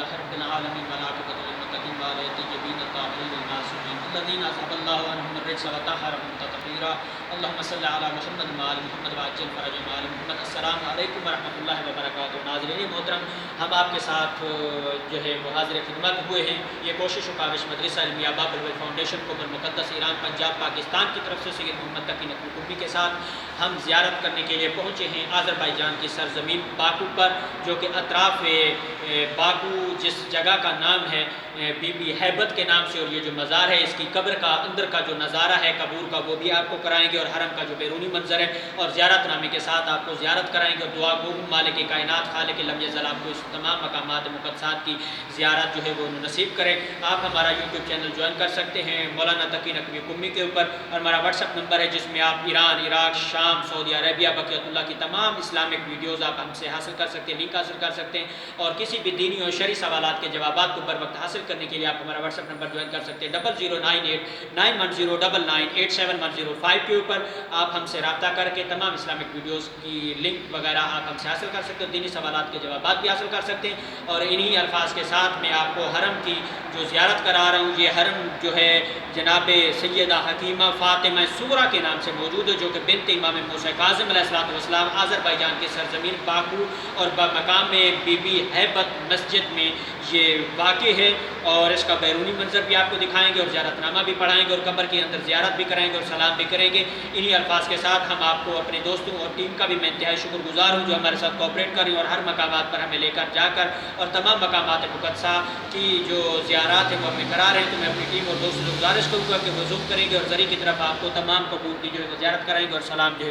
للہ رب العالمین والعاقبۃ للمتقین ولا يتبعون الطاغین المعصومین الذین اذهب اللہ عنهم الرجس وطہرهم تطہیرا اللهم صل علی محمد وعلی محمد وعجل فرجهم وعلی محمد۔ السلام علیکم ورحمۃ اللہ وبرکاتہ۔ ناظرین محترم، ہم آپ کے ساتھ جو ہے وہ حاضر خدمت ہوئے ہیں۔ یہ کوشش و کاوش مدرسہ علمیہ باب الویل فاؤنڈیشن کو مقدس ایران پنجاب پاکستان کی طرف سے سید محمد تقی نقوی قمی کے ساتھ ہم زیارت کرنے کے لیے پہنچے ہیں آذربائیجان کی سرزمین باکو پر، جو کہ اطراف باکو جس جگہ کا نام ہے بی بی ہیبت کے نام سے، اور یہ جو مزار ہے اس کی قبر کا اندر کا جو نظارہ ہے قبور کا وہ بھی آپ کو کرائیں گے، اور حرم کا جو بیرونی منظر ہے، اور زیارت نامے کے ساتھ آپ کو زیارت کرائیں گے، اور دعا گو مالک کائنات خالق لم یزل آپ کو اس تمام مقامات مقدسات کی زیارت جو ہے وہ نصیب کرے۔ آپ ہمارا یوٹیوب چینل جوائن کر سکتے ہیں مولانا تقی نقوی قمی کے اوپر، اور ہمارا واٹس ایپ نمبر ہے جس میں آپ ایران، عراق، شام، سعودی عربیہ، بقیت اللہ کی تمام اسلامک ویڈیوز آپ ہم سے حاصل کر سکتے ہیں، لنک حاصل کر سکتے ہیں، اور کسی بھی دینی اور شرعی سوالات کے جوابات کو بر وقت حاصل کرنے کے لیے آپ ہمارا واٹس ایپ نمبر جوائن کر سکتے ہیں 00989109998705 کے اوپر۔ آپ ہم سے رابطہ کر کے تمام اسلامک ویڈیوز کی لنک وغیرہ آپ ہم سے حاصل کر سکتے ہیں، دینی سوالات کے جوابات بھی حاصل کر سکتے ہیں۔ اور انہی الفاظ کے ساتھ میں آپ کو حرم کی جو زیارت کرا رہا ہوں، یہ حرم جو ہے جناب سیدہ حکیمہ فاطمہ صغریٰ کے نام سے موجود ہے، جو کہ بنت امام موسیٰ کاظم علیہ السلام آذربائیجان کی سرزمین باکو اور مقام بی بی ہیبت مسجد میں یہ واقع ہے، اور اس کا بیرونی منظر بھی آپ کو دکھائیں گے، اور زیارت نامہ بھی پڑھائیں گے، اور قبر کے اندر زیارت بھی کرائیں گے، اور سلام بھی کریں گے۔ انہی الفاظ کے ساتھ ہم آپ کو اپنے دوستوں اور ٹیم کا بھی میں انتہائی شکر گزار ہوں جو ہمارے ساتھ کوآپریٹ کر رہی ہیں، اور ہر مقامات پر ہمیں لے کر جا کر اور تمام مقامات مقدسہ کی جو زیارات ہیں وہ ہمیں کرا رہے ہیں۔ تو میں اپنی ٹیم اور دوستوں سے گزارش کروں گا کہ وہ زوم کریں گے اور ذریعے کی طرف آپ کو تمام قبور کی جو ہے وہ زیارت کرائیں گے، اور سلام جو ہے